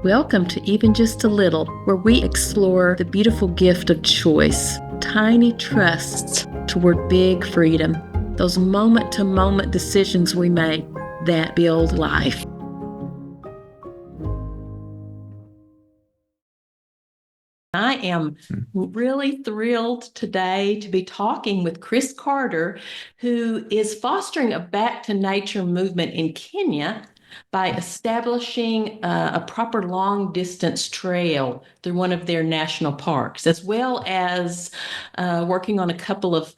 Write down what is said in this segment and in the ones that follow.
Welcome to Even Just a Little, where we explore the beautiful gift of choice, tiny trusts toward big freedom, those moment to moment decisions we make that build life. I am really thrilled today to be talking with Chris Carter, who is fostering a back to nature movement in Kenya by establishing a proper long distance trail through one of their national parks, as well as working on a couple of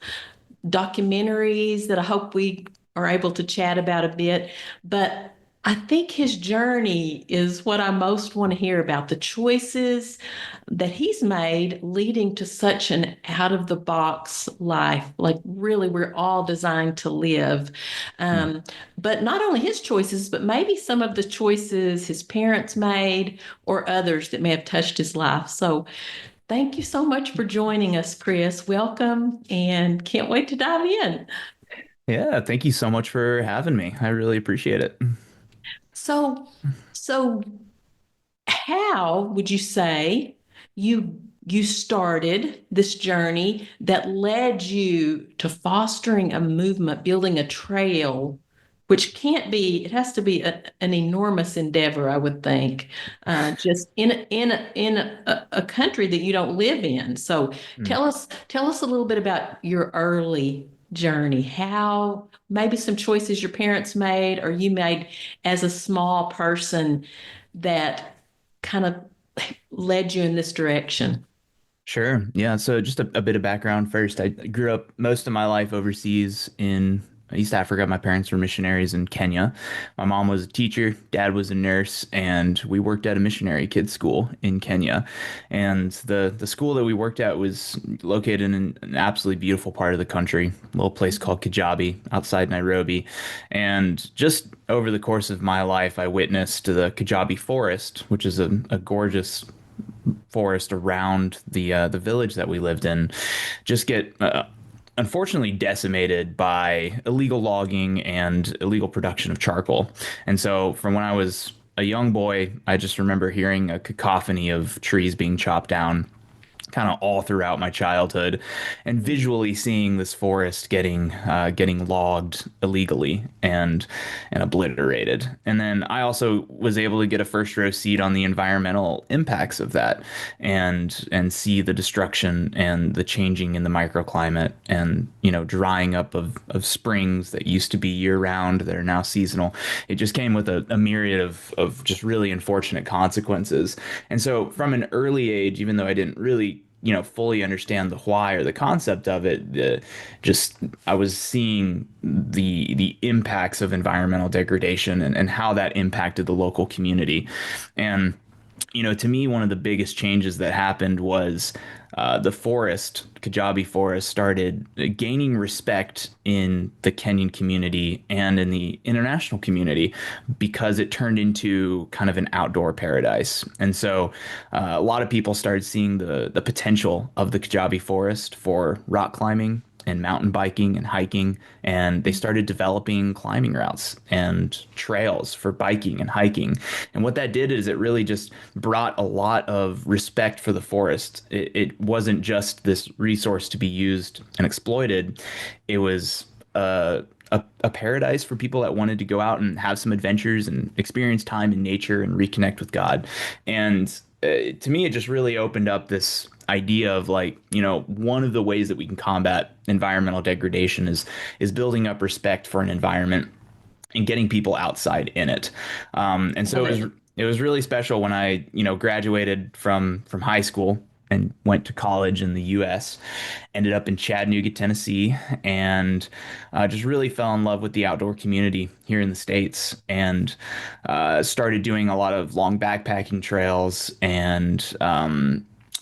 documentaries that I hope we are able to chat about a bit. But I think his journey is what I most want to hear about, the choices that he's made leading to such an out of the box life. Like, really, we're all designed to live. Um, but not only his choices, but maybe some of the choices his parents made or others that may have touched his life. So, thank you so much for joining us, Chris. Welcome, and can't wait to dive in. Yeah, thank you so much for having me. I really appreciate it. So, so how would you say you started this journey that led you to fostering a movement, building a trail, which can't be, it has to be an enormous endeavor, I would think, just in a country that you don't live in. So Mm. tell us a little bit about your early journey, how maybe some choices your parents made or you made as a small person that kind of led you in this direction. Sure. Yeah. So just a bit of background first. I grew up most of my life overseas in East Africa. My parents were missionaries in Kenya. My mom was a teacher, dad was a nurse, and we worked at a missionary kids school in Kenya. And the school that we worked at was located in an absolutely beautiful part of the country, a little place called Kajabi outside Nairobi. And just over the course of my life, I witnessed the Kajabi Forest, which is a gorgeous forest around the village that we lived in just get unfortunately decimated by illegal logging and illegal production of charcoal. And so from when I was a young boy, I just remember hearing a cacophony of trees being chopped down kind of all throughout my childhood, and visually seeing this forest getting logged illegally and obliterated. And then I also was able to get a first row seat on the environmental impacts of that, and see the destruction and the changing in the microclimate, and drying up of springs that used to be year round that are now seasonal. It just came with a myriad of just really unfortunate consequences. And so from an early age, even though I didn't really fully understand the why or the concept of it, just I was seeing the impacts of environmental degradation, and how that impacted the local community. And to me, one of the biggest changes that happened was the forest, Kajabi Forest, started gaining respect in the Kenyan community and in the international community because it turned into kind of an outdoor paradise. And so a lot of people started seeing the potential of the Kajabi Forest for rock climbing and mountain biking and hiking, and they started developing climbing routes and trails for biking and hiking. And what that did is it really just brought a lot of respect for the forest. It wasn't just this resource to be used and exploited. It was a paradise for people that wanted to go out and have some adventures and experience time in nature and reconnect with God. And to me, it just really opened up this idea of, like, one of the ways that we can combat environmental degradation is building up respect for an environment and getting people outside in it. And so Love it. it was really special when I graduated from high school and went to college in the U.S. Ended up in Chattanooga, Tennessee, and just really fell in love with the outdoor community here in the States, and started doing a lot of long backpacking trails, and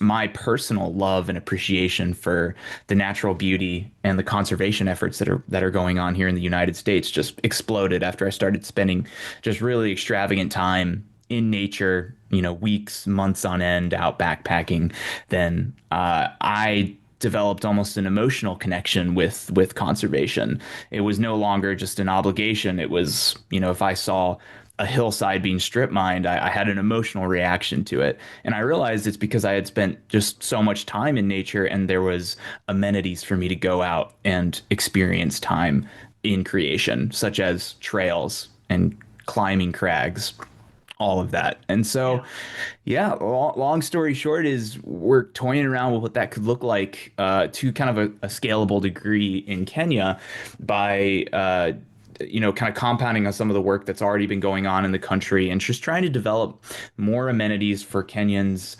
my personal love and appreciation for the natural beauty and the conservation efforts that are going on here in the United States just exploded after I started spending just really extravagant time in nature, weeks, months on end out backpacking. Then I developed almost an emotional connection with conservation. It was no longer just an obligation. It was, if I saw a hillside being strip mined, I had an emotional reaction to it. And I realized it's because I had spent just so much time in nature and there was amenities for me to go out and experience time in creation, such as trails and climbing crags, all of that. And so, Yeah. yeah, long story short is we're toying around with what that could look like to kind of a scalable degree in Kenya by kind of compounding on some of the work that's already been going on in the country and just trying to develop more amenities for Kenyans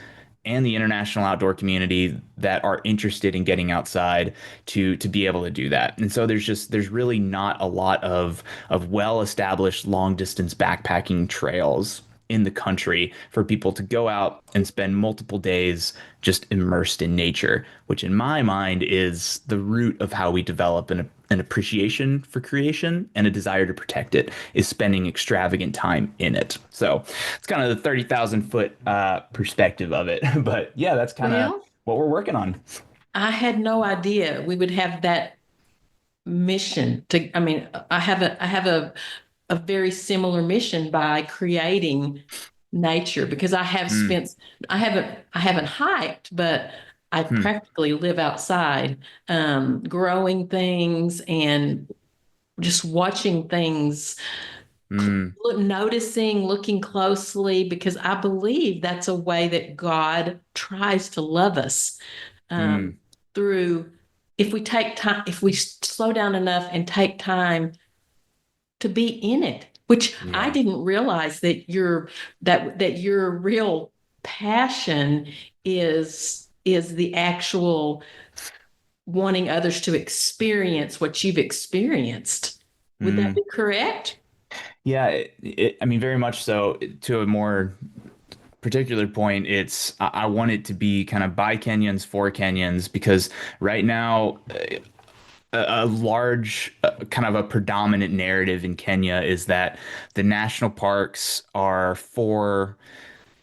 and the international outdoor community that are interested in getting outside to be able to do that. And so there's really not a lot of well-established long distance backpacking trails in the country for people to go out and spend multiple days just immersed in nature, which in my mind is the root of how we develop an appreciation for creation and a desire to protect it, is spending extravagant time in it. So it's kind of the 30,000 foot perspective of it. But yeah, that's kind of Well, what we're working on. I had no idea we would have that mission to, I mean, I have a very similar mission by creating nature because Mm, I haven't hiked, but I hmm, practically live outside, growing things and just watching things, mm, noticing, looking closely, because I believe that's a way that God tries to love us, um, mm, through, if we take time, if we slow down enough and take time to be in it, which I yeah. didn't realize that your real passion is the actual wanting others to experience what you've experienced. Would that Mm. be correct? Yeah, I mean, very much so. To a more particular point, I want it to be kind of by Kenyans for Kenyans because right now a large kind of a predominant narrative in Kenya is that the national parks are for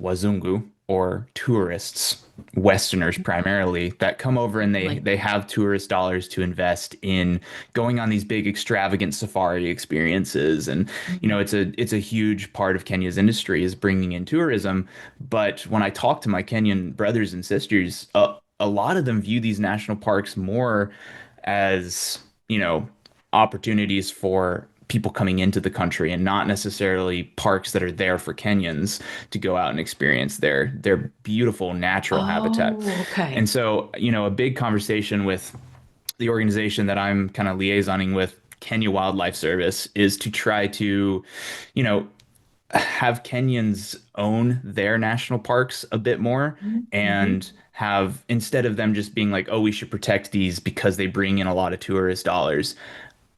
Wazungu or tourists, Westerners primarily, that come over and Like, they have tourist dollars to invest in going on these big extravagant safari experiences. And mhm. it's a huge part of Kenya's industry is bringing in tourism. But when I talk to my Kenyan brothers and sisters, a lot of them view these national parks more as, you know, opportunities for people coming into the country and not necessarily parks that are there for Kenyans to go out and experience their beautiful natural habitat. Oh, okay. And so, a big conversation with the organization that I'm kind of liaisoning with, Kenya Wildlife Service, is to try to, you know, have Kenyans own their national parks a bit more Mhm. and have instead of them just being like, oh, we should protect these because they bring in a lot of tourist dollars,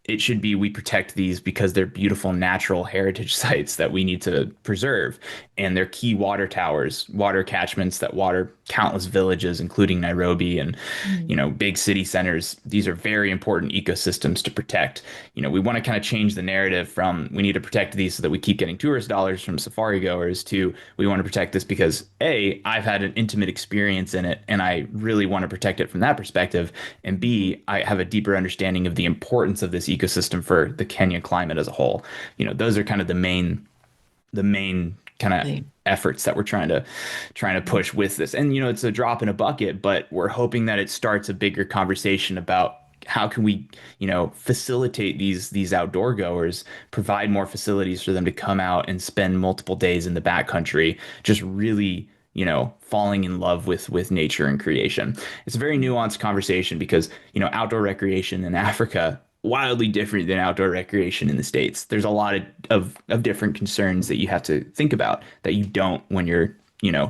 it should be we protect these because they're beautiful natural heritage sites that we need to preserve. And they're key water towers, water catchments that water countless villages, including Nairobi and, Mhm. big city centers. These are very important ecosystems to protect. We want to kind of change the narrative from we need to protect these so that we keep getting tourist dollars from safari goers to we want to protect this because A, I've had an intimate experience in it and I really want to protect it from that perspective. And Mhm. B, I have a deeper understanding of the importance of this ecosystem for the Kenya climate as a whole. Those are kind of the main kind of See. efforts that we're trying to push with this. And it's a drop in a bucket, but we're hoping that it starts a bigger conversation about how can we, facilitate these outdoor goers, provide more facilities for them to come out and spend multiple days in the backcountry, just really, falling in love with nature and creation. It's a very nuanced conversation because, outdoor recreation in Africa wildly different than outdoor recreation in the States. There's a lot of different concerns that you have to think about that you don't when you're,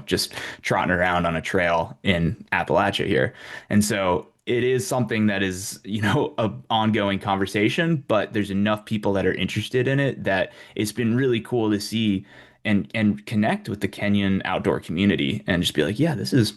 just trotting around on a trail in Appalachia here. And so it is something that is, a ongoing conversation, but there's enough people that are interested in it that it's been really cool to see and connect with the Kenyan outdoor community and just be like, yeah, this is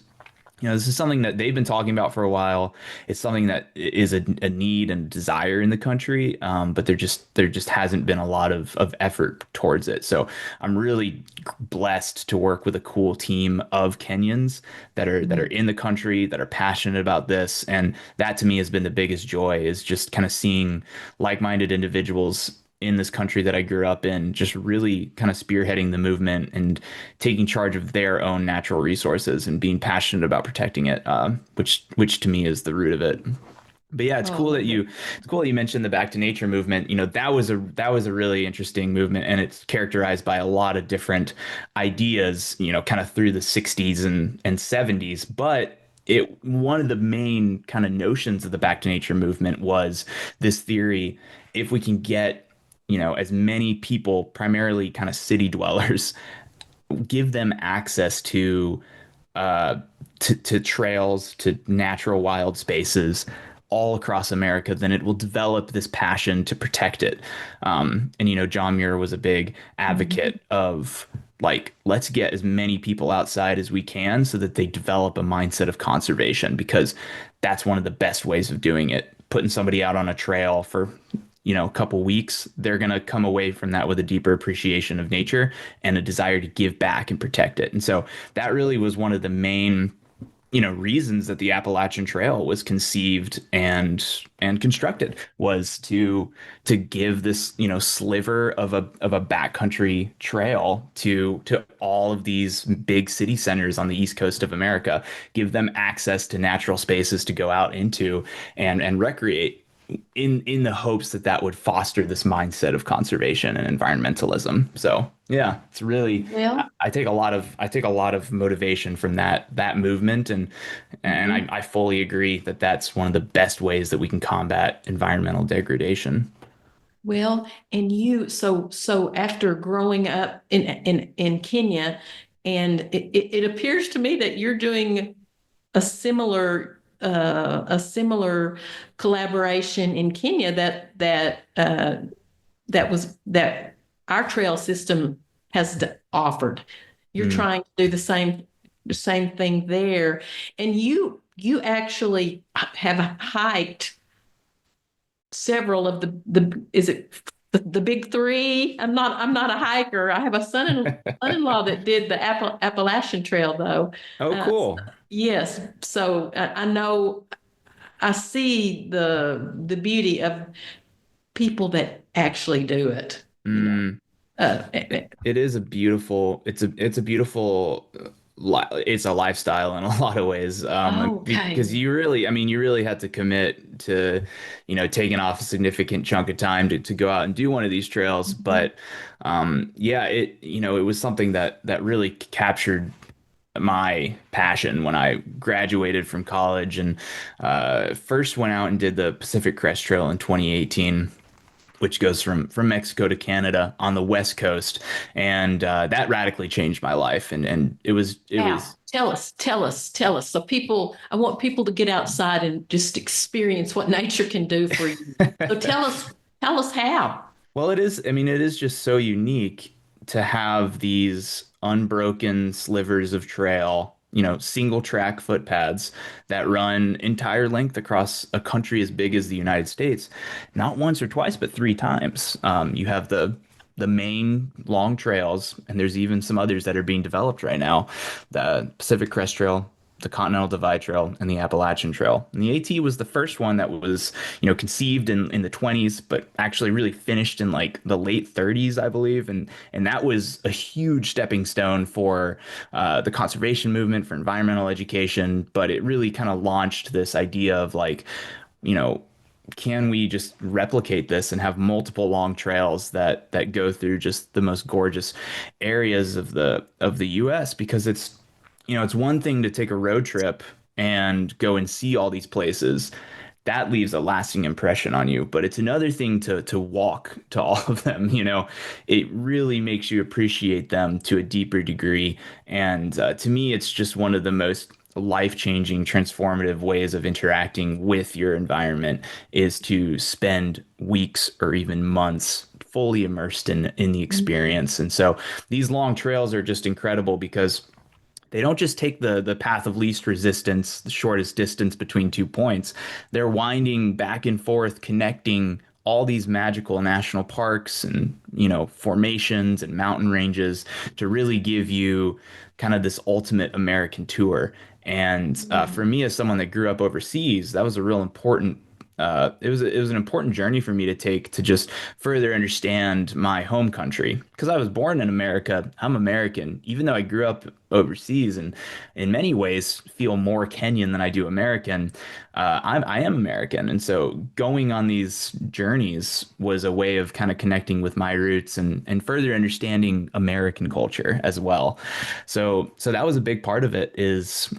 something that they've been talking about for a while. It's something that is a need and desire in the country, but there just hasn't been a lot of effort towards it. So I'm really blessed to work with a cool team of Kenyans that are Mhm. in the country that are passionate about this, and that to me has been the biggest joy is just kind of seeing like-minded individuals in this country that I grew up in, just really kind of spearheading the movement and taking charge of their own natural resources and being passionate about protecting it, which to me is the root of it. But yeah, Oh, it's cool that you mentioned the Back to Nature movement. You know, that was a really interesting movement, and it's characterized by a lot of different ideas, you know, kind of through the 60s and 70s. But it one of the main kind of notions of the Back to Nature movement was this theory: if we can get, you know, as many people, primarily kind of city dwellers, give them access uh, to trails, to natural wild spaces all across America, then it will develop this passion to protect it. And you know, John Muir was a big mhm. advocate of like, let's get as many people outside as we can so that they develop a mindset of conservation, because that's one of the best ways of doing it. Putting somebody out on a trail for, you know, a couple weeks, they're going to come away from that with a deeper appreciation of nature and a desire to give back and protect it. And so that really was one of the main, you know, reasons that the Appalachian Trail was conceived and constructed, was to give this, you know, sliver of a backcountry trail to all of these big city centers on the East Coast of America, give them access to natural spaces to go out into and recreate, in the hopes that that would foster this mindset of conservation and environmentalism. So yeah, it's really, Well, I take a lot of motivation from that movement, and mhm. I fully agree that that's one of the best ways that we can combat environmental degradation. Well, and so after growing up in Kenya, and it appears to me that you're doing a similar collaboration in Kenya that our trail system has offered. You're Mm. trying to do the same thing there, and you actually have hiked several of the is it the big three? I'm not a hiker. I have a son-in-law that did the Appalachian Trail though. Oh, Uh, cool. yes, so I know I see the beauty of people that actually do it. You know. Mm. Uh, eh, eh, It is a beautiful, it's a beautiful, it's a lifestyle in a lot of ways. Because okay. you really, I mean, you really had to commit to, you know, taking off a significant chunk of time to go out and do one of these trails. Mhm. But yeah, you know, it was something that really captured my passion when I graduated from college, and first went out and did the Pacific Crest Trail in 2018, which goes from Mexico to Canada on the West Coast, and that radically changed my life. And it Now, was tell us. So I want people to get outside and just experience what nature can do for you. So tell us how. well, it is. I mean, it is just so unique to have these unbroken slivers of trail, you know, single track footpaths that run entire length across a country as big as the United States, not once or twice, but three times. You have the main long trails, and there's even some others that are being developed right now. The Pacific Crest Trail, the Continental Divide Trail, and the Appalachian Trail. And the AT was the first one that was, you know, conceived in the 20s, but actually really finished in like the late 30s, I believe. And that was a huge stepping stone for the conservation movement, for environmental education. But it really kind of launched this idea of like, you know, can we just replicate this and have multiple long trails that go through just the most gorgeous areas of the US? Because it's, you know, it's one thing to take a road trip and go and see all these places. That leaves a lasting impression on you, but it's another thing to walk to all of them, you know. It really makes you appreciate them to a deeper degree. And to me, it's just one of the most life-changing, transformative ways of interacting with your environment, is to spend weeks or even months fully immersed in the experience. And so these long trails are just incredible because they don't just take the path of least resistance, the shortest distance between 2 points. They're winding back and forth, connecting all these magical national parks and, you know, formations and mountain ranges to really give you kind of this ultimate American tour. And for Mhm. me, as someone that grew up overseas, that was a real important it was an important journey for me to take to just further understand my home country because I was born in America. I'm American, even though I grew up overseas and in many ways feel more Kenyan than I do American. I am American, and so going on these journeys was a way of kind of connecting with my roots and further understanding American culture as well. So that was a big part of it is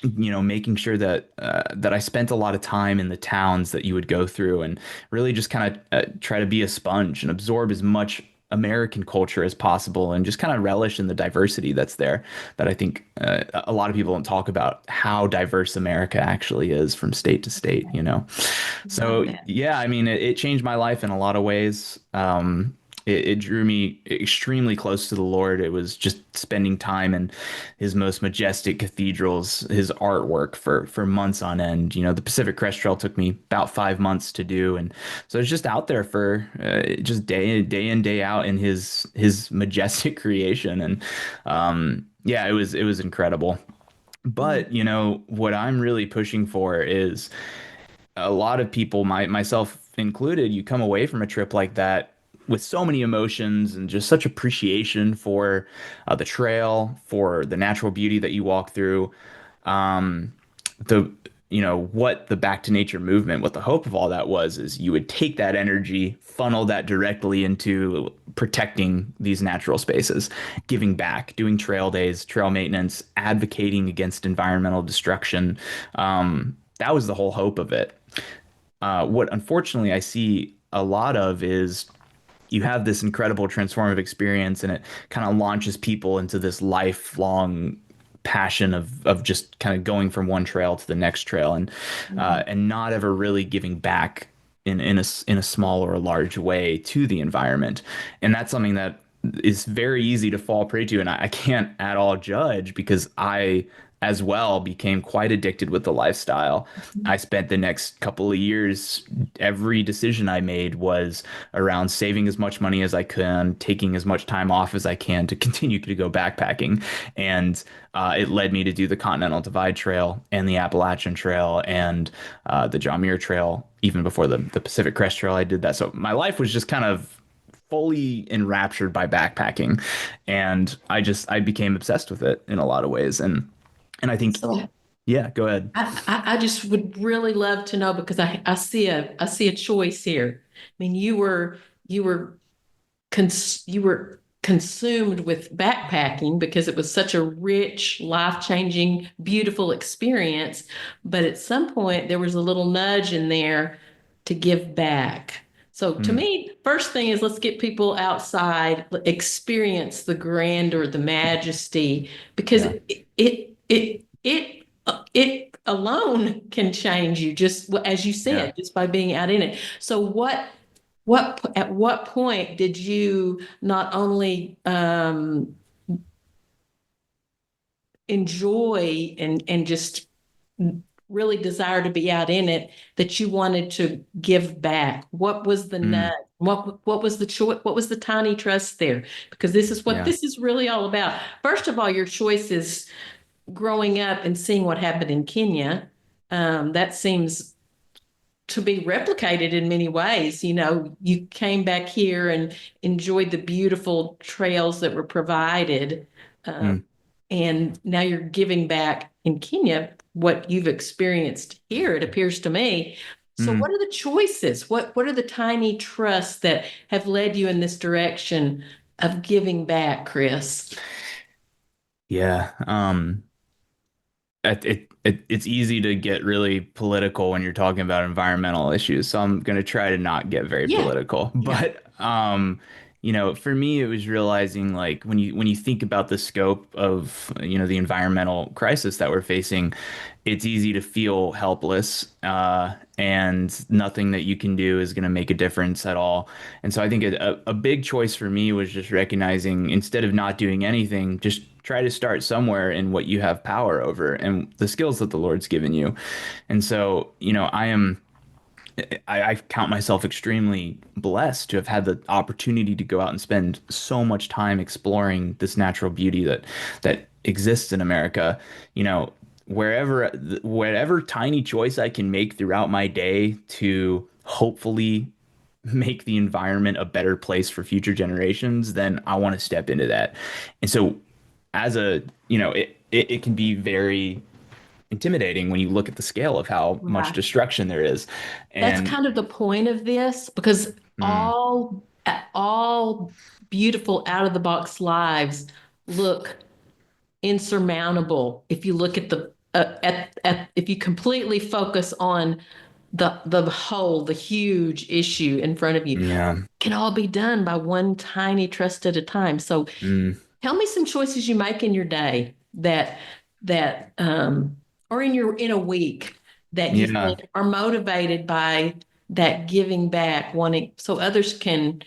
making sure that I spent a lot of time in the towns that you would go through and really just kind of try to be a sponge and absorb as much American culture as possible and just kind of relish in the diversity that's there that I think a lot of people don't talk about how diverse America actually is from state to state, you know. Love So that. yeah, I mean, it changed my life in a lot of ways. It drew me extremely close to the Lord. It was just spending time in his most majestic cathedrals, his artwork for months on end. You know, the Pacific Crest Trail took me about 5 months to do, and so I was just out there for just day in, day out in his majestic creation, and yeah, it was incredible. Mm. But what I'm really pushing for is a lot of people, myself included, you come away from a trip like that with so many emotions and just such appreciation for the trail, for the natural beauty that you walk through. Um, the what the back to nature movement, what the hope of all that was, is you would take that energy, funnel that directly into protecting these natural spaces, giving back, doing trail days, trail maintenance, advocating against environmental destruction. That was the whole hope of it. What unfortunately I see a lot of is you have this incredible transformative experience and it kind of launches people into this lifelong passion of just kind of going from one trail to the next trail and not ever really giving back in a small or a large way to the environment. And that's something that is very easy to fall prey to. And I can't at all judge because I as well became quite addicted with the lifestyle. I spent the next couple of years, every decision I made was around saving as much money as I can, taking as much time off as I can to continue to go backpacking. And it led me to do the Continental Divide Trail and the Appalachian Trail and the John Muir Trail. Even before the Pacific Crest Trail, I did that. So my life was just kind of fully enraptured by backpacking, and I became obsessed with it in a lot of ways. And I think, So yeah, go ahead. I just would really love to know because I see a choice here. I mean, you were you were consumed with backpacking because it was such a rich, life-changing, beautiful experience. But at some point, there was a little nudge in there to give back. So to Mm, me, first thing is let's get people outside, experience the grandeur, the majesty, because yeah. it alone can change you, just as you Yeah. said, just by being out in it. So at what point did you not only enjoy and just really desire to be out in it, that you wanted to give back? What was the nut? Mm, What was the choice? What was the tiny trust there? Because this is what yeah. this is really all about. First of all, your choices growing up and seeing what happened in Kenya. That seems to be replicated in many ways. You know, you came back here and enjoyed the beautiful trails that were provided. Um, Mm, and now you're giving back in Kenya what you've experienced here, it appears to me. So what mm, are the choices? What are the tiny trusts that have led you in this direction of giving back, Chris? yeah. It's easy to get really political when you're talking about environmental issues. So I'm going to try to not get very Yeah, political. yeah. But for me it was realizing like when you think about the scope of the environmental crisis that we're facing, it's easy to feel helpless and nothing that you can do is going to make a difference at all. And so I think a big choice for me was just recognizing instead of not doing anything, just try to start somewhere in what you have power over and the skills that the Lord's given you. And so, I count myself extremely blessed to have had the opportunity to go out and spend so much time exploring this natural beauty that exists in America. You know, wherever whatever tiny choice I can make throughout my day to hopefully make the environment a better place for future generations, then I want to step into that. And so as a, it can be very intimidating when you look at the scale of how much Right. destruction there is. That's And kind of the point of this because mm, all beautiful out of the box lives look insurmountable if you look at the at if you completely focus on the huge issue in front of you. yeah, Can all be done by one tiny trust at a time. So mm, tell me some choices you make in your day that or in a week that you yeah. think are motivated by that giving back, wanting so others can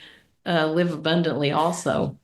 live abundantly also.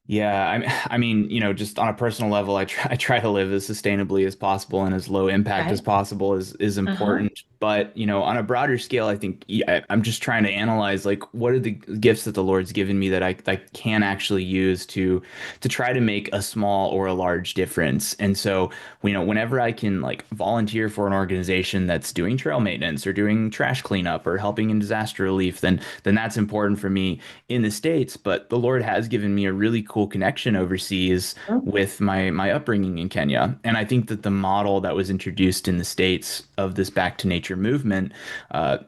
Yeah, I mean, just on a personal level, I try to live as sustainably as possible and as low impact as Okay. possible is Uh-huh. important. But, on a broader scale, I think I'm just trying to analyze like what are the gifts that the Lord's given me that I can actually use to try to make a small or a large difference. And so, whenever I can like volunteer for an organization that's doing trail maintenance or doing trash cleanup or helping in disaster relief, then that's important for me in the States. But the Lord has given me a really cool connection overseas with my upbringing in Kenya. And I think that the model that was introduced in the States of this back to nature movement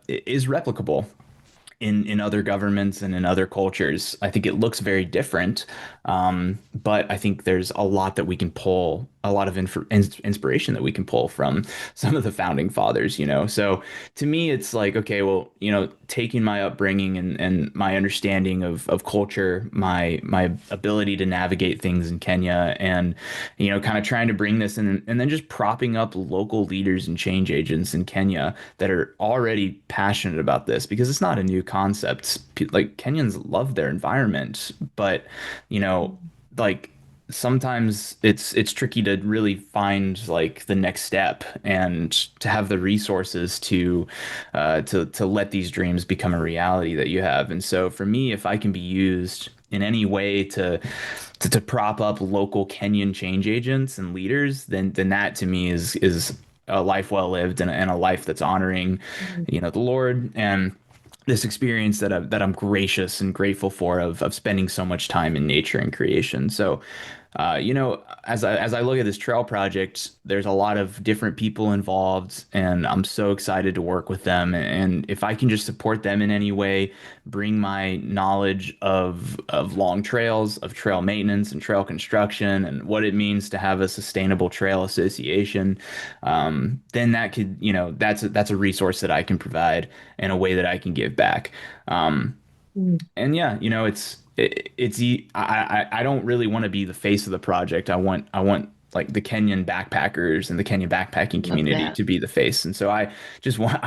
is replicable in other governments and in other cultures. I think it looks very different, but I think there's a lot that we can pull, a lot of inspiration that we can pull from some of the founding fathers, So to me, it's like, okay, well, taking my upbringing and my understanding of culture, my ability to navigate things in Kenya, and kind of trying to bring this in, and then just propping up local leaders and change agents in Kenya that are already passionate about this because it's not a new concept. Like Kenyans love their environment, but like sometimes it's tricky to really find like the next step and to have the resources to let these dreams become a reality that you have. And so for me, if I can be used in any way to prop up local Kenyan change agents and leaders, then that to me is a life well lived and a life that's honoring, the Lord and this experience that I'm gracious and grateful for of spending so much time in nature and creation. So, as I look at this trail project, there's a lot of different people involved, and I'm so excited to work with them. And if I can just support them in any way, bring my knowledge of long trails, of trail maintenance and trail construction, and what it means to have a sustainable trail association, then that could, that's a resource that I can provide in a way that I can give back. Mm. And yeah, I don't really want to be the face of the project. I want like the Kenyan backpackers and the Kenyan backpacking Love community that. to be the face. And so I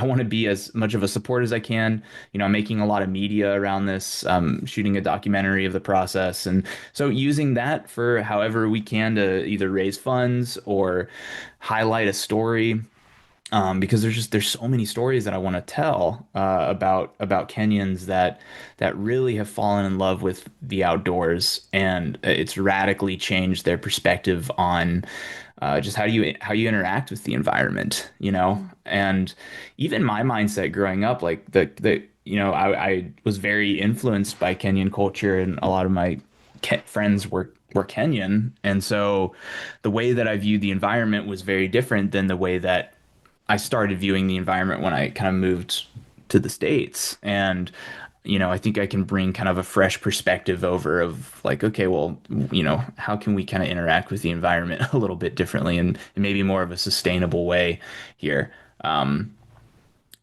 want to be as much of a support as I can. I'm making a lot of media around this, shooting a documentary of the process. And so using that for however we can to either raise funds or highlight a story, because there's so many stories that I want to tell about Kenyans that really have fallen in love with the outdoors, and it's radically changed their perspective on just how you interact with the environment, and even my mindset growing up, like I was very influenced by Kenyan culture, and a lot of my friends were Kenyan, and so the way that I viewed the environment was very different than the way that I started viewing the environment when I kind of moved to the States. And, I think I can bring kind of a fresh perspective over of like, okay, well, how can we kind of interact with the environment a little bit differently and maybe more of a sustainable way here. And,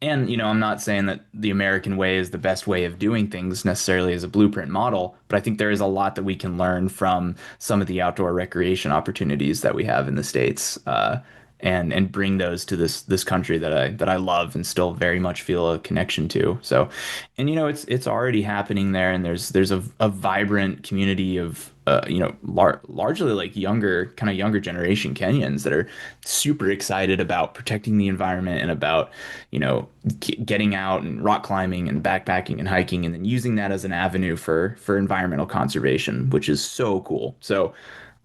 I'm not saying that the American way is the best way of doing things necessarily as a blueprint model, but I think there is a lot that we can learn from some of the outdoor recreation opportunities that we have in the States, and bring those to this country that I love and still very much feel a connection to. So, and it's already happening there, and there's a vibrant community of largely like younger generation Kenyans that are super excited about protecting the environment and about getting out and rock climbing and backpacking and hiking, and then using that as an avenue for environmental conservation, which is so cool. So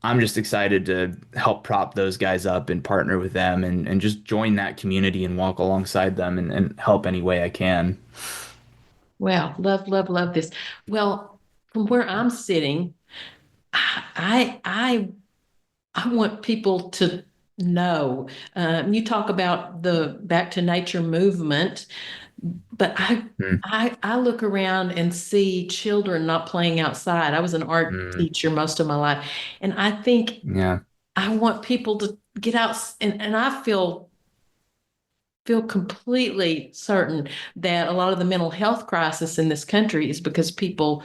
I'm just excited to help prop those guys up and partner with them and just join that community and walk alongside them and help any way I can. Wow, love, love, love this. Well, from where I'm sitting, I I I want people to know. You talk about the back to nature movement, but Mm, I look around and see children not playing outside. I was an art mm, teacher most of my life, and I think yeah. I want people to get out, and I feel completely certain that a lot of the mental health crisis in this country is because people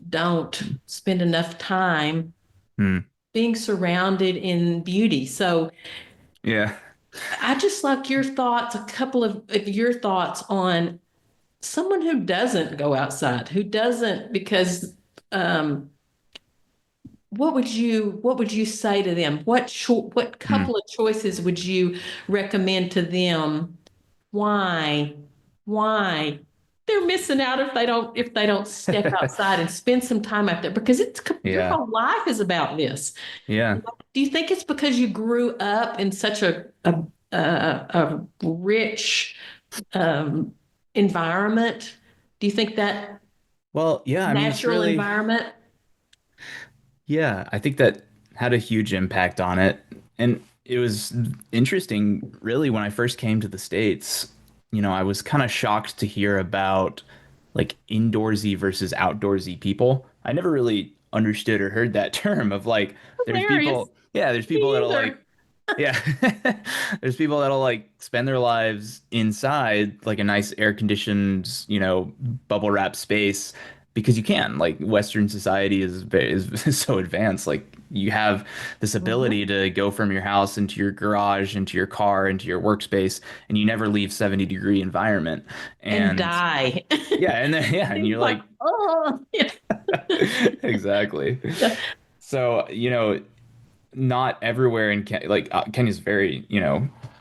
don't spend enough time Mm, being surrounded in beauty. So yeah. I just like your thoughts, a couple of your thoughts on someone who doesn't go outside, who doesn't, because um, what would you say to them? What Mm. couple of choices would you recommend to them? Why why they're missing out if they don't step outside and spend some time out there because your Yeah. whole life is about this. Yeah. Do you think it's because you grew up in such a rich um, environment? Do you think that Well, yeah, I mean, it's natural really, environment? yeah, I think that had a huge impact on it. And it was interesting, really, when I first came to the States, I was kind of shocked to hear about like indoorsy versus outdoorsy people. I never really understood or heard that term of like, there's Hilarious. people, yeah, there's people Me that'll like, either. yeah. There's people that'll like spend their lives inside like a nice air conditioned, bubble wrap space because you can. Like Western society is so advanced. Like you have this ability Mhm. to go from your house into your garage, into your car, into your workspace, and you never leave 70-degree environment. And And die. yeah, and then yeah, and It's you're like, like oh, yeah. exactly. Yeah. So, not everywhere in Kenya's very,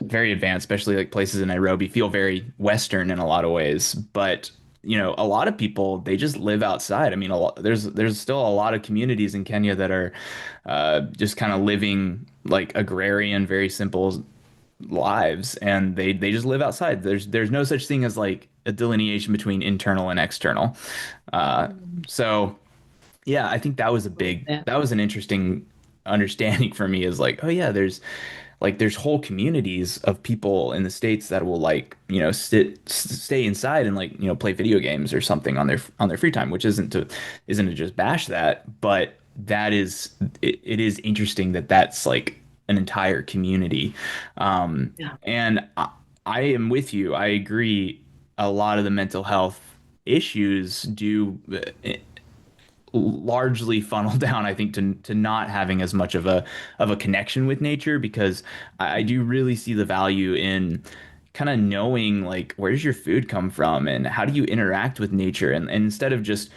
very advanced, especially like places in Nairobi feel very Western in a lot of ways. But, a lot of people they just live outside. I mean, there's still a lot of communities in Kenya that are just kind of living like agrarian, very simple lives, and they just live outside. There's no such thing as like a delineation between internal and external. Uh, Mm, so. Yeah, I think that was love that. that was an interesting understanding for me is like, oh yeah, there's whole communities of people in the States that will like, stay inside and like, play video games or something on their free time, which isn't to just bash that, but it is interesting that that's like an entire community. Yeah. And I am with you. I agree. A lot of the mental health issues do largely funnel down, I think, to not having as much of a connection with nature because I do really see the value in kind of knowing like where does your food come from and how do you interact with nature and instead of just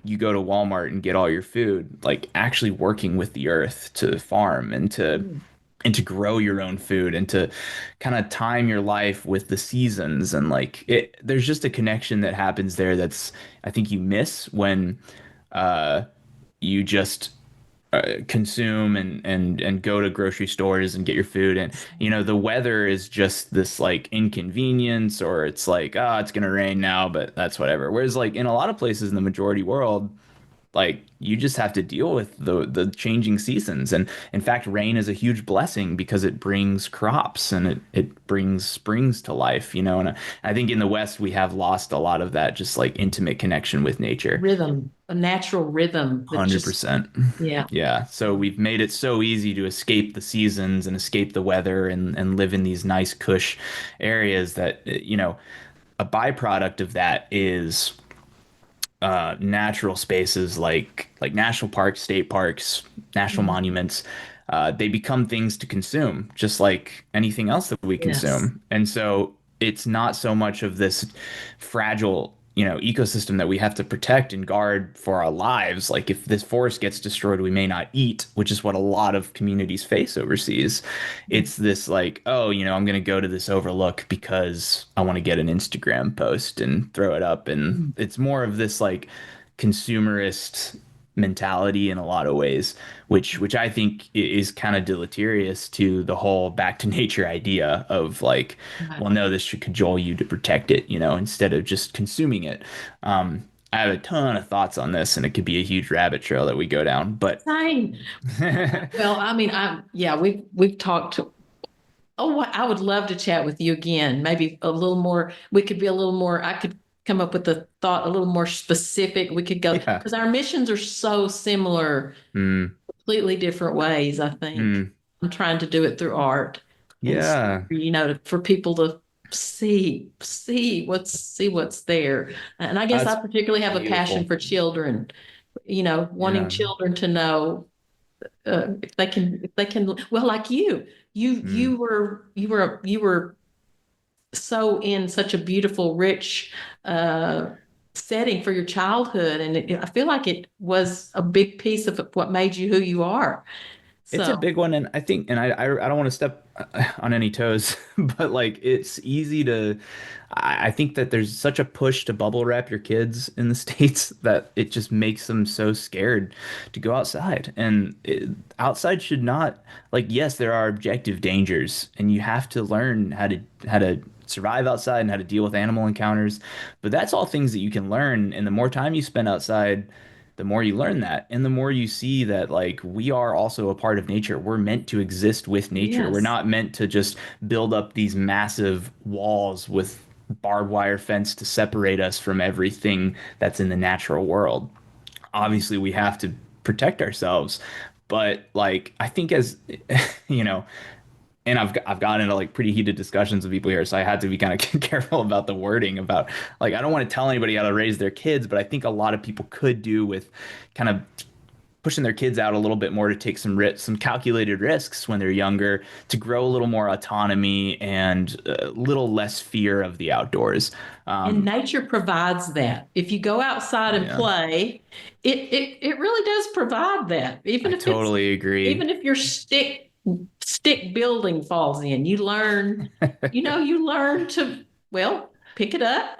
you go to Walmart and get all your food, like actually working with the earth to farm Mm. and to grow your own food and to kind of time your life with the seasons and like there's just a connection that happens there that's I think you miss when uh you just consume and go to grocery stores and get your food and the weather is just this like inconvenience or it's like it's gonna rain now but that's whatever, whereas like in a lot of places in the majority world like you just have to deal with the changing seasons. And in fact, rain is a huge blessing because it brings crops and it brings springs to life, and I think in the West we have lost a lot of that just like intimate connection with nature. Rhythm, a natural rhythm that just, 100%. yeah. Yeah. So Yeah. we've made it so easy to escape the seasons and escape the weather and live in these nice cush areas that, a byproduct of that is natural spaces like national parks, state parks, national Mhm. monuments. They become things to consume, just like anything else that we Yes. consume. And so it's not so much of this fragile, ecosystem that we have to protect and guard for our lives. Like if this forest gets destroyed, we may not eat, which is what a lot of communities face overseas. It's this like, oh, I'm going to go to this overlook because I want to get an Instagram post and throw it up. And Mm. it's more of this like consumerist mentality in a lot of ways, which I think is kind of deleterious to the whole back to nature idea of like, Right. well, no, this should cajole you to protect it, instead of just consuming it. I have a ton of thoughts on this, and it could be a huge rabbit trail that we go down, but Same. Well, I mean, yeah, we've talked. Oh, I would love to chat with you again. Maybe a little more. We could be a little more. I could come up with a thought a little more specific. We could go yeah. because our missions are so similar, Mm, completely different ways. I think mm, I'm trying to do it through art and yeah. for people to see what's there. And I guess I That's particularly have a passion beautiful. for children. Wanting Yeah. children to know if they can well like you Mm. you were so in such a beautiful rich uh setting for your childhood, and I feel like it was a big piece of what made you who you are. It's a So big one, and I think, and I don't want to step on any toes, but like it's easy to. I think that there's such a push to bubble wrap your kids in the States that it just makes them so scared to go outside. And outside should not, like, yes, there are objective dangers, and you have to learn how to survive outside and how to deal with animal encounters. But that's all things that you can learn, and the more time you spend outside, the more you learn that and the more you see that like we are also a part of nature. We're meant to exist with nature. We're yes. not meant to just build up these massive walls with barbed wire fence to separate us from everything that's in the natural world. Obviously, we have to protect ourselves, but like I think as you know, and I've gotten into like pretty heated discussions with people here, so I had to be kind of careful about the wording about like I don't want to tell anybody how to raise their kids, but I think a lot of people could do with kind of pushing their kids out a little bit more to take some calculated risks when they're younger, to grow a little more autonomy and a little less fear of the outdoors. And Um, nature provides that. If you go outside and yeah, play, it really does provide that. I totally agree. Even if your stick building falls in, you learn to, well, pick it up.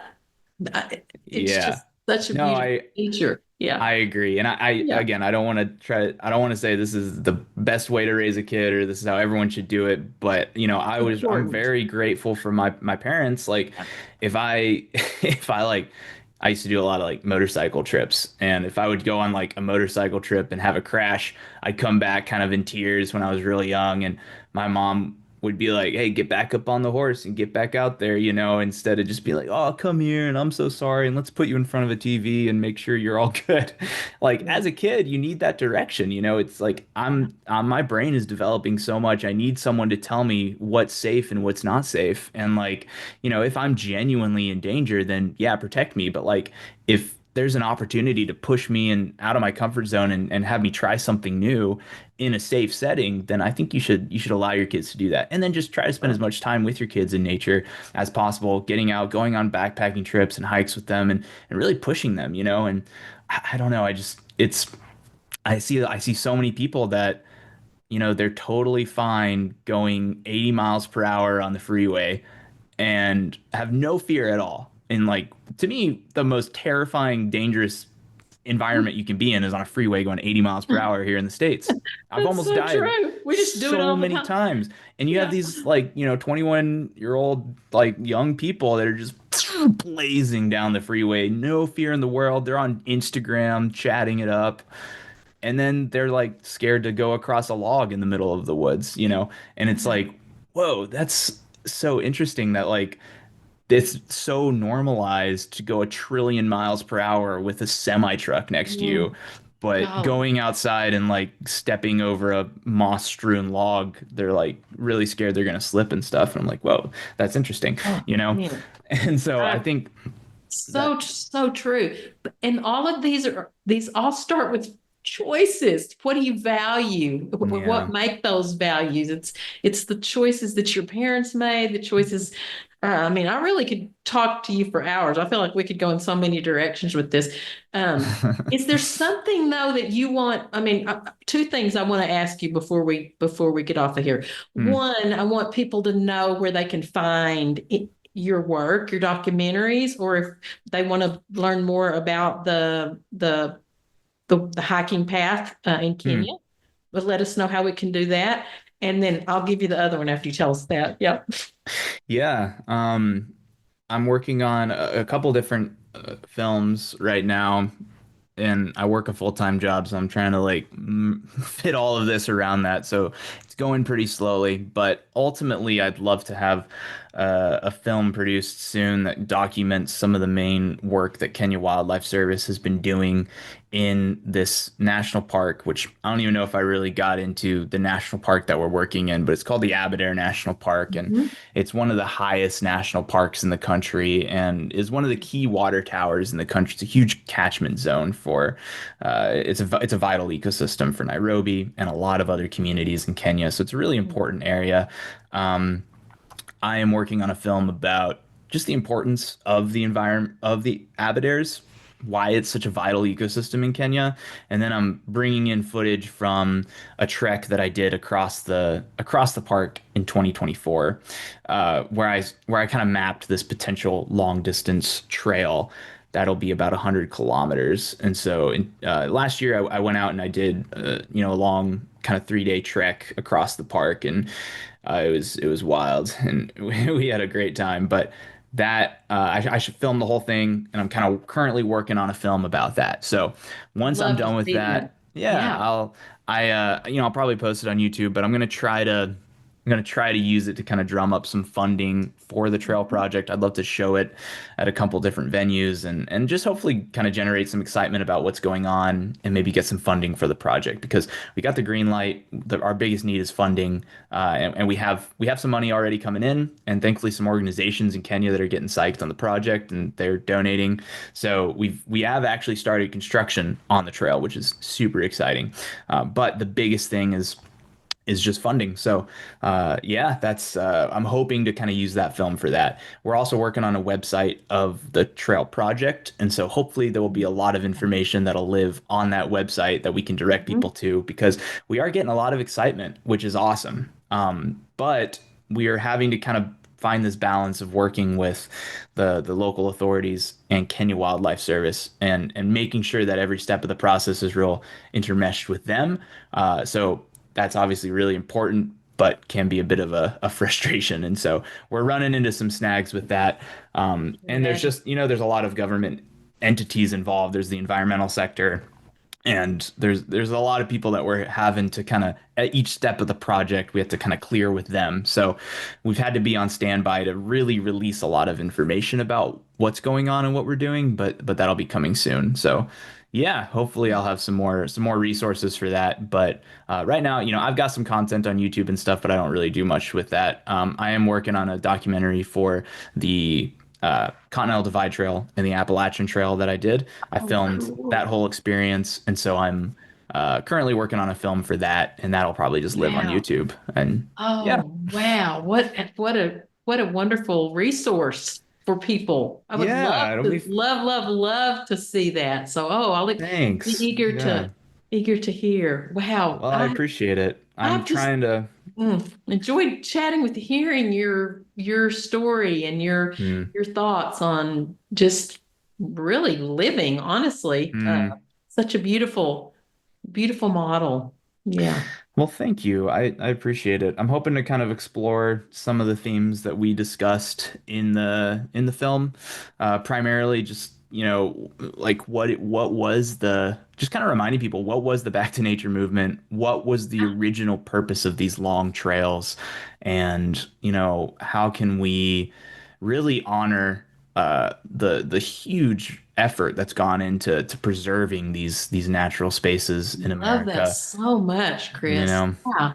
It's Yeah. just such a No, beautiful I feature. Yeah. I agree. And I Yeah. again, I don't want to say this is the best way to raise a kid or this is how everyone should do it, but I'm Important. very grateful for my parents. Like if I if I like I used to do a lot of like motorcycle trips, and if I would go on like a motorcycle trip and have a crash, I'd come back kind of in tears when I was really young, and my mom would be like, "Hey, get back up on the horse and get back out there," instead of just be like, "Oh, come here and I'm so sorry and let's put you in front of a TV and make sure you're all good." Like Yeah. as a kid, you need that direction, It's like my brain is developing so much. I need someone to tell me what's safe and what's not safe. And like, if I'm genuinely in danger, then yeah, protect me. But like if there's an opportunity to push me and out of my comfort zone and have me try something new in a safe setting, then I think you should allow your kids to do that. And then just try to spend as much time with your kids in nature as possible, getting out, going on backpacking trips and hikes with them and really pushing them, and I don't know, I see so many people that they're totally fine going 80 miles per hour on the freeway and have no fear at all. And like to me, the most terrifying, dangerous environment you can be in is on a freeway going 80 miles per hour here in the States. I've That's almost so died true. We just do it so all the many time. times. And you have Yeah. these like, 21-year-old like young people that are just blazing down the freeway, no fear in the world. They're on Instagram chatting it up. And then they're like scared to go across a log in the middle of the woods. And it's Yeah. like, whoa, that's so interesting that like it's so normalized to go a trillion miles per hour with a semi truck next to Yeah. you. But Golly. going outside and like stepping over a moss-strewn log, they're like really scared they're gonna slip and stuff. And I'm like, whoa, that's interesting, Oh, you know? man. And so I I, think that, so true. And all of these all start with choices. What do you value? What yeah. make those values? It's the choices that your parents made, the choices. I mean, I really could talk to you for hours. I feel like we could go in so many directions with this. Is there something though that you want? I mean, two things I want to ask you before we get off of here. Hmm. One, I want people to know where they can find your work, your documentaries, or if they want to learn more about the the hiking path in Hmm. Kenya. But let us know how we can do that. And then I'll give you the other one after you tell us that. Yep. Yeah. I'm working on a couple different films right now, and I work a full-time job, so I'm trying to like fit all of this around that. So it's going pretty slowly, but ultimately, I'd love to have a film produced soon that documents some of the main work that Kenya Wildlife Service has been doing in this national park, which I don't even know if I really got into the national park that we're working in, but it's called the Aberdare National Park, and Mhm. it's one of the highest national parks in the country and is one of the key water towers in the country. It's a huge catchment zone for it's a vital ecosystem for Nairobi and a lot of other communities in Kenya. So it's a really important area. Um, I am working on a film about just the importance of the environment of the Aberdares, why it's such a vital ecosystem in Kenya, and then I'm bringing in footage from a trek that I did across the park in 2024, where I kind of mapped this potential long distance trail that'll be about 100 kilometers. And so last year I went out and I did a long kind of 3 day trek across the park, and it was wild, and we had a great time. But that I should film the whole thing, and I'm kind of currently working on a film about that. So once I'm Love to done with see that, that. yeah, Yeah. I'll probably post it on YouTube, but I'm gonna try to use it to kind of drum up some funding for the trail project. I'd love to show it at a couple different venues and just hopefully kind of generate some excitement about what's going on and maybe get some funding for the project because we got the green light. Our biggest need is funding, and we have some money already coming in, and thankfully some organizations in Kenya that are getting psyched on the project and they're donating. So we have actually started construction on the trail, which is super exciting. But the biggest thing is just funding. So, yeah, that's I'm hoping to kind of use that film for that. We're also working on a website of the trail project, and so hopefully there will be a lot of information that'll live on that website that we can direct Mhm. people to because we are getting a lot of excitement, which is awesome. But we are having to kind of find this balance of working with the local authorities and Kenya Wildlife Service and making sure that every step of the process is real intermeshed with them. So that's obviously really important, but can be a bit of a frustration. And so we're running into some snags with that. And there's Imagine. just, there's a lot of government entities involved. There's the environmental sector, and there's a lot of people that we're having to kind of at each step of the project we have to kind of clear with them. So we've had to be on standby to really release a lot of information about what's going on and what we're doing, but that'll be coming soon. So yeah, hopefully I'll have some more resources for that. But right now, I've got some content on YouTube and stuff, but I don't really do much with that. I am working on a documentary for the Continental Divide Trail and the Appalachian Trail that I did. I Oh, filmed that cool. whole experience, and so I'm currently working on a film for that, and that'll probably just live on Wow. YouTube. And yeah, Oh, wow. What a wonderful resource for people. I would yeah, it'll be love to see that. So, I'll be thanks. Yeah, eager to hear. Wow. well, I appreciate it. I'm I've just trying to. enjoyed chatting with you, hearing your story and Hmm, your thoughts on just really living, honestly. hmm. Such a beautiful model. Yeah. Well, thank you. I appreciate it. I'm hoping to kind of explore some of the themes that we discussed in the film. Primarily just, like what was the just kind of reminding people what was the Back to Nature movement? What was the original purpose of these long trails? And, how can we really honor the huge effort that's gone into preserving these natural spaces in Love that America? so much, You Chris. know, Yeah.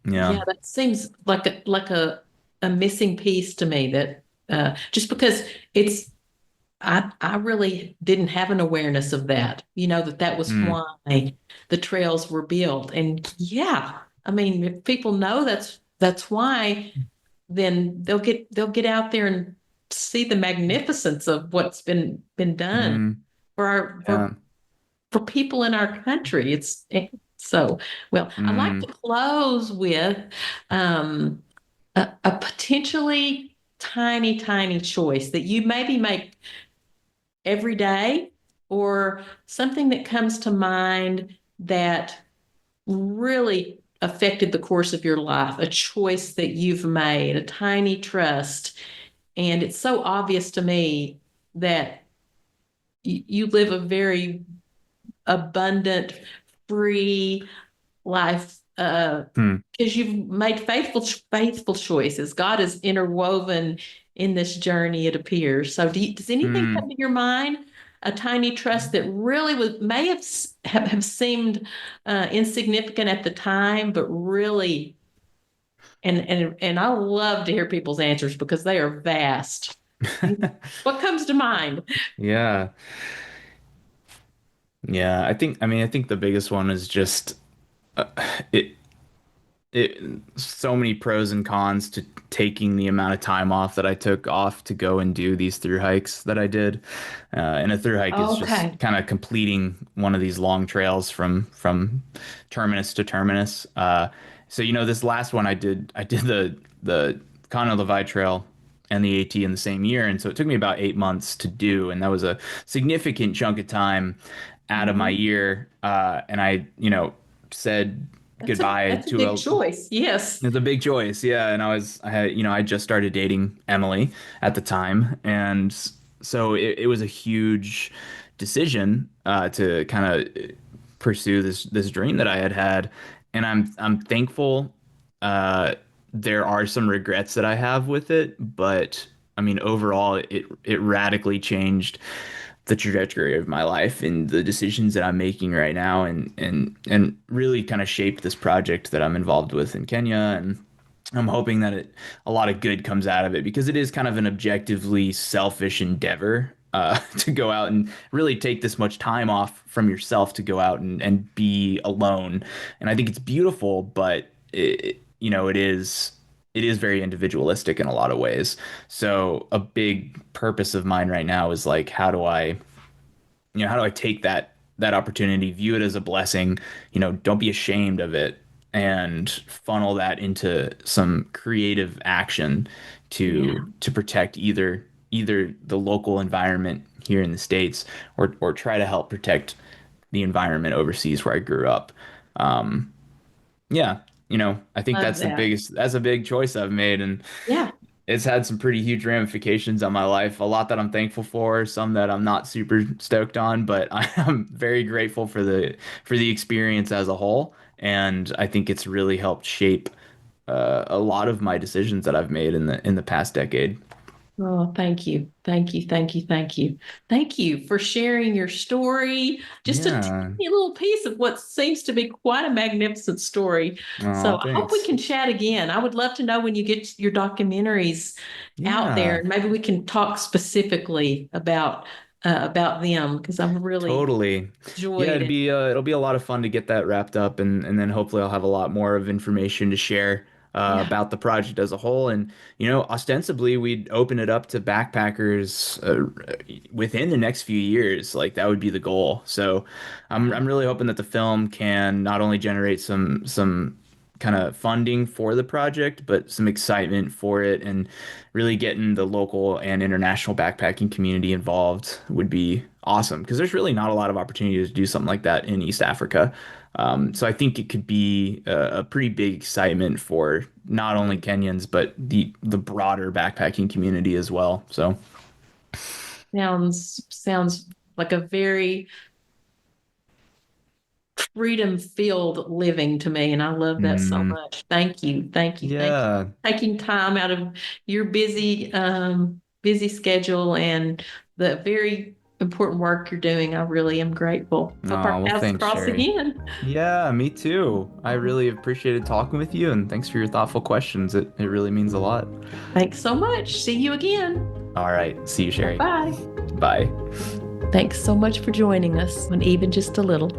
yeah. Yeah, that seems like a missing piece to me that just because it's I really didn't have an awareness of that, that was Mm, why the trails were built. And yeah, I mean, if people know that's why, then they'll get out there and see the magnificence of what's been done mm, for our yeah. for people in our country. So well. I'd like to Mm, close with um, a potentially tiny choice that you maybe make every day or something that comes to mind that really affected the course of your life, a choice that you've made, a tiny trust. And it's so obvious to me that you live a very abundant, free life Hmm. because you've made faithful choices. God is interwoven in this journey, it appears. So does anything Hmm. come to your mind? A tiny trust that really may have seemed insignificant at the time, but really, and I love to hear people's answers because they are vast. What comes to mind? Yeah. Yeah. I think the biggest one is just uh, it it so many pros and cons to taking the amount of time off that I took off to go and do these through hikes that I did. And a through hike is just Okay. kind of completing one of these long trails from terminus to terminus. So this last one I did the Conno Levi Trail and the AT in the same year, and so it took me about 8 months to do, and that was a significant chunk of time out of my Mhm. year. And I, said goodbye That's a to big a choice. Yes. it's a big choice, yeah. And I had, I just started dating Emily at the time, and so it was a huge decision to kind of pursue this dream that I had had, and I'm thankful. Uh, there are some regrets that I have with it, but I mean, overall, it radically changed the trajectory of my life and the decisions that I'm making right now, and really kind of shaped this project that I'm involved with in Kenya. And I'm hoping that a lot of good comes out of it because it is kind of an objectively selfish endeavor to go out and really take this much time off from yourself to go out and be alone. And I think it's beautiful, but it is very individualistic in a lot of ways. So a big purpose of mine right now is like, how do I take that opportunity, view it as a blessing, don't be ashamed of it, and funnel that into some creative action Yeah. to protect either the local environment here in the States, or try to help protect the environment overseas where I grew up. Um, yeah, I think Love that. that's a big choice I've made, and Yeah. it's had some pretty huge ramifications on my life. A lot that I'm thankful for, some that I'm not super stoked on, but I am very grateful for the experience as a whole. And I think it's really helped shape a lot of my decisions that I've made in the past decade. Oh, thank you. Thank you. Thank you. Thank you. Thank you for sharing your story. Just a Yeah. tiny little piece of what seems to be quite a magnificent story. So Oh, I hope we thanks. can chat again. I would love to know when you get your documentaries out there, Yeah. and maybe we can talk specifically about them because I've really Totally. Yeah, enjoyed it. it'll be a lot of fun to get that wrapped up, and then hopefully I'll have a lot more of information to share Yeah. about the project as a whole. And ostensibly we'd open it up to backpackers within the next few years. Like that would be the goal. So I'm really hoping that the film can not only generate some kind of funding for the project, but some excitement for it, and really getting the local and international backpacking community involved would be awesome because there's really not a lot of opportunity to do something like that in East Africa. So I think it could be a pretty big excitement for not only Kenyans but the broader backpacking community as well. So Sounds like a very freedom filled living to me. And I love that so mm, much. Thank you. Thank you. Thank you. yeah, Taking time out of your busy schedule and the very important work you're doing. I really am grateful. Hope our oh well, paths thanks, cross Sherri. again. Yeah, me too. I really appreciated talking with you, and thanks for your thoughtful questions. It really means a lot. Thanks so much. See you again. All right, see you, Sherri. Bye. Bye. Thanks so much for joining us on Even Just a Little.